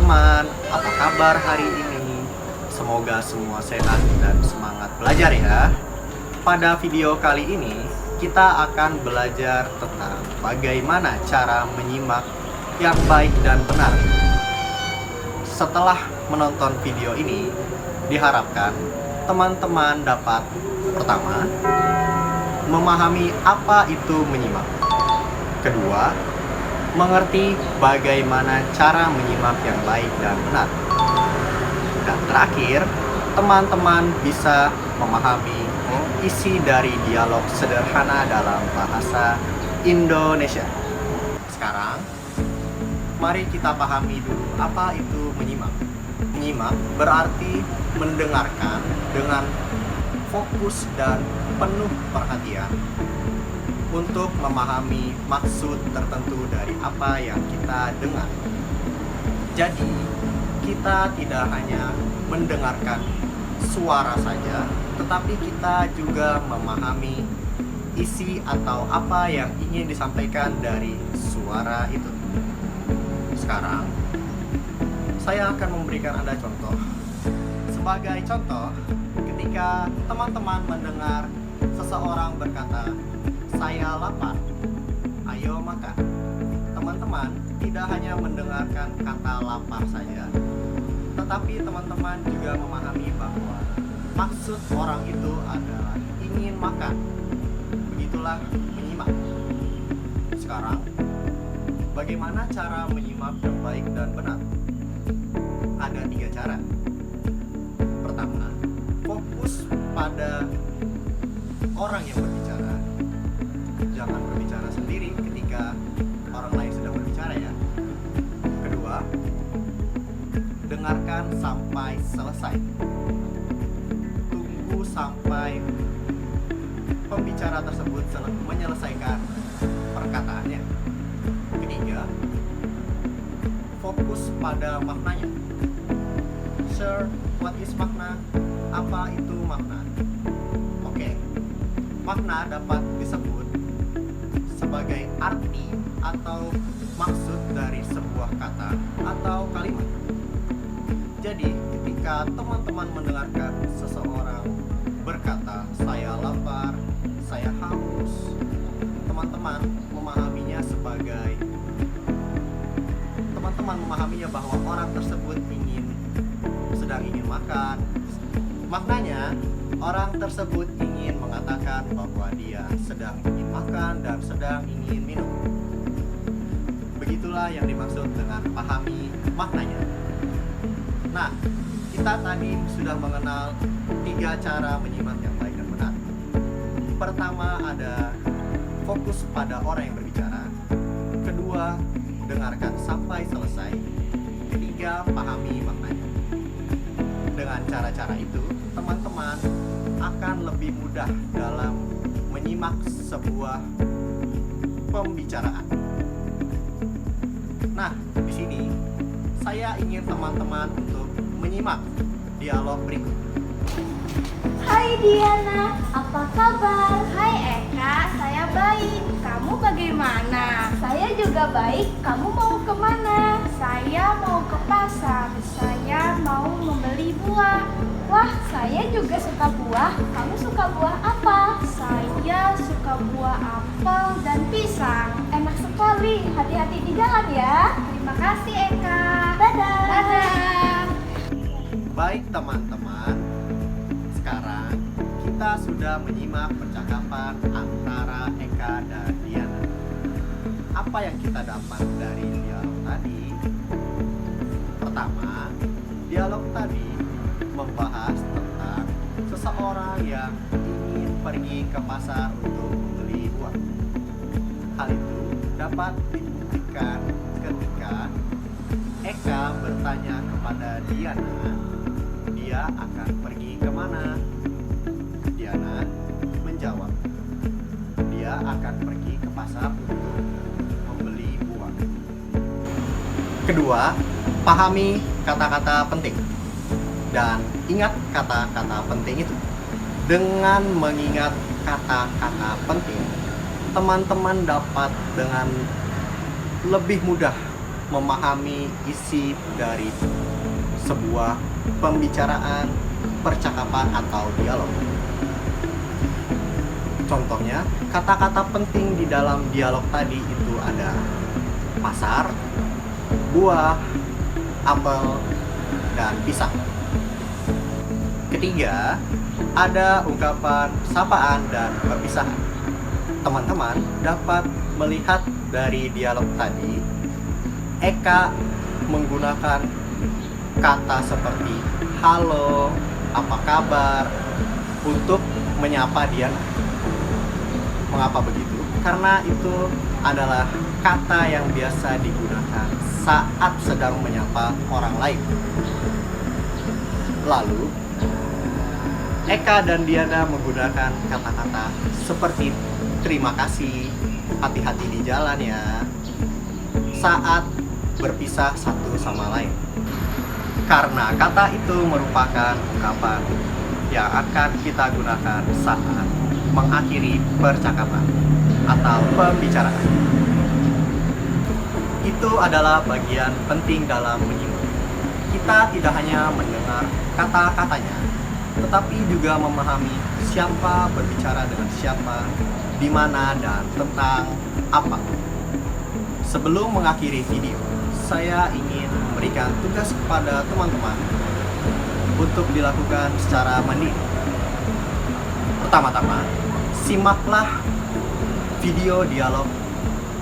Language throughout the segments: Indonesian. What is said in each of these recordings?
teman-teman, apa kabar hari ini? Semoga semua sehat dan semangat belajar ya. Pada video kali ini, kita akan belajar tentang bagaimana cara menyimak yang baik dan benar. Setelah menonton video ini, diharapkan teman-teman dapat pertama, memahami apa itu menyimak. Kedua, mengerti bagaimana cara menyimak yang baik dan benar. Dan terakhir, teman-teman bisa memahami isi dari dialog sederhana dalam bahasa Indonesia. Sekarang, mari kita pahami dulu apa itu menyimak. Menyimak berarti mendengarkan dengan fokus dan penuh perhatian untuk memahami maksud tertentu dari apa yang kita dengar. Jadi, kita tidak hanya mendengarkan suara saja, tetapi kita juga memahami isi atau apa yang ingin disampaikan dari suara itu. Sekarang, saya akan memberikan Anda contoh. Sebagai contoh, ketika teman-teman mendengar seseorang berkata, "Saya lapar, ayo makan." Teman-teman tidak hanya mendengarkan kata lapar saja, tetapi teman-teman juga memahami bahwa maksud orang itu adalah ingin makan. Begitulah menyimak. Sekarang, bagaimana cara menyimak yang baik dan benar? Ada 3 cara. Pertama, fokus pada orang yang berbicara. Jangan berbicara sendiri ketika orang lain sedang berbicara ya. Kedua, dengarkan sampai selesai. Tunggu sampai pembicara tersebut menyelesaikan perkataannya. Ketiga, fokus pada maknanya. Sir, what is makna? Apa itu makna? Oke. Makna dapat disebut sebagai arti atau maksud dari sebuah kata atau kalimat. Jadi, ketika teman-teman mendengarkan seseorang berkata, "Saya lapar, saya haus," teman-teman memahaminya bahwa orang tersebut sedang ingin makan. Maknanya, orang tersebut ingin mengatakan bahwa dia sedang ingin makan dan sedang ingin minum. Begitulah yang dimaksud dengan pahami maknanya. Nah, kita tadi sudah mengenal 3 cara menyimak yang baik dan benar. Pertama ada fokus pada orang yang berbicara. Kedua, dengarkan sampai selesai. Ketiga, pahami maknanya. Dengan cara-cara itu, teman-teman akan lebih mudah dalam menyimak sebuah pembicaraan. Nah, di sini saya ingin teman-teman untuk menyimak dialog berikut. Hai Diana, apa kabar? Hai Eka, saya baik. Kamu bagaimana? Saya juga baik. Kamu mau kemana? Saya mau ke pasar. Saya mau membeli buah. Wah, saya juga suka buah. Kamu suka buah apa? Saya suka buah apel dan pisang. Enak sekali. Hati-hati di jalan ya. Terima kasih Eka. Dadah. Dadah. Baik teman-teman, sekarang kita sudah menyimak percakapan antara Eka dan Diana. Apa yang kita dapat dari dialog tadi? Pertama, dialog tadi membahas tentang seseorang yang ingin pergi ke pasar untuk membeli buah. Hal itu dapat dibuktikan ketika Eka bertanya kepada Diana, dia akan pergi kemana? Diana menjawab, dia akan pergi ke pasar untuk membeli buah. Kedua, pahami kata-kata penting. Dan ingat kata-kata penting itu. Dengan mengingat kata-kata penting, teman-teman dapat dengan lebih mudah memahami isi dari sebuah pembicaraan, percakapan, atau dialog. Contohnya, kata-kata penting di dalam dialog tadi itu ada pasar, buah, apel, dan pisang. Ketiga, ada ungkapan sapaan dan perpisahan. Teman-teman dapat melihat dari dialog tadi, Eka menggunakan kata seperti halo, apa kabar untuk menyapa Diana. Mengapa begitu? Karena itu adalah kata yang biasa digunakan saat sedang menyapa orang lain. Lalu, Eka dan Diana menggunakan kata-kata seperti terima kasih, hati-hati di jalan ya, saat berpisah satu sama lain. Karena kata itu merupakan ungkapan yang akan kita gunakan saat mengakhiri percakapan atau pembicaraan. Itu adalah bagian penting dalam menyimak. Kita tidak hanya mendengar kata-katanya, tetapi juga memahami siapa berbicara dengan siapa, di mana, dan tentang apa. Sebelum mengakhiri video, saya ingin memberikan tugas kepada teman-teman untuk dilakukan secara mandiri. Pertama-tama, simaklah video dialog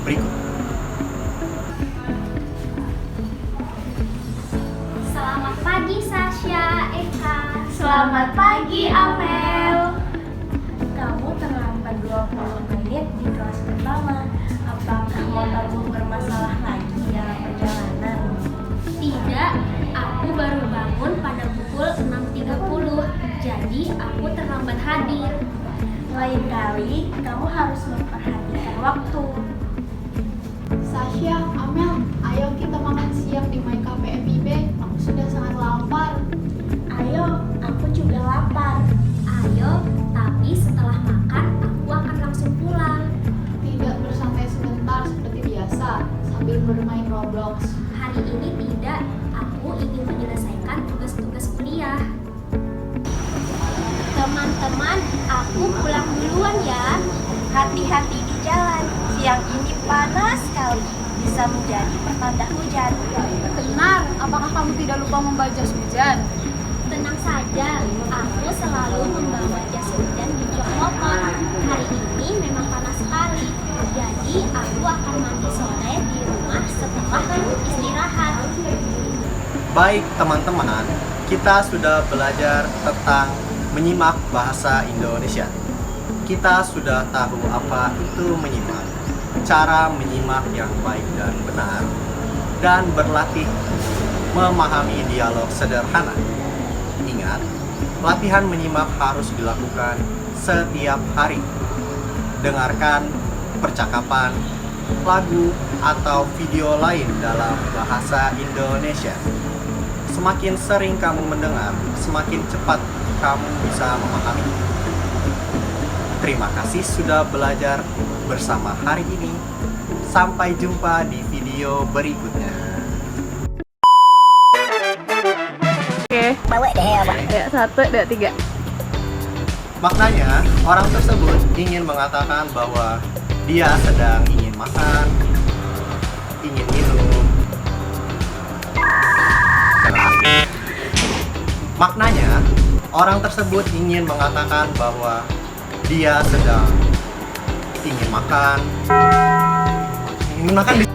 berikut. Selamat pagi Sasha, Eka. Selamat pagi Amel. Kamu terlambat 20 menit di kelas pertama. Apakah motormu bermasalah lagi dalam perjalanan? Tidak, aku baru bangun pada pukul 6.30, jadi aku terlambat hadir. Lain kali kamu harus memperhatikan waktu. Sasha, Amel, ayo kita makan siang di My Cafe MIB. Aku sudah sangat lapar. Ayo, aku juga lapar. Ayo, tapi setelah makan aku akan langsung pulang. Tidak bersantai sebentar seperti biasa sambil bermain Roblox. Hari ini tidak, aku ingin menyelesaikan tugas-tugas kuliah. Teman-teman, aku pulang duluan ya. Hati-hati di jalan. Siang ini panas sekali. Bisa menjadi pertanda hujan. Benar, apakah kamu tidak lupa membawa jas hujan? Tenang saja, aku selalu membawa jas hujan di jok motor. Hari ini memang panas sekali, jadi aku akan mandi sore di rumah setelah istirahat. Baik teman-teman, kita sudah belajar tentang menyimak bahasa Indonesia. Kita sudah tahu apa itu menyimak, cara menyimak yang baik dan benar, dan berlatih memahami dialog sederhana. Ingat, latihan menyimak harus dilakukan setiap hari. Dengarkan percakapan, lagu, atau video lain dalam bahasa Indonesia. Semakin sering kamu mendengar, semakin cepat kamu bisa memahami. Terima kasih sudah belajar bersama hari ini. Sampai jumpa di video berikutnya. Oke. Ya, 1, 2, 3. Maknanya, orang tersebut ingin mengatakan bahwa dia sedang ingin makan, ingin minum. Maknanya, orang tersebut ingin mengatakan bahwa dia sedang ingin makan, ingin makan di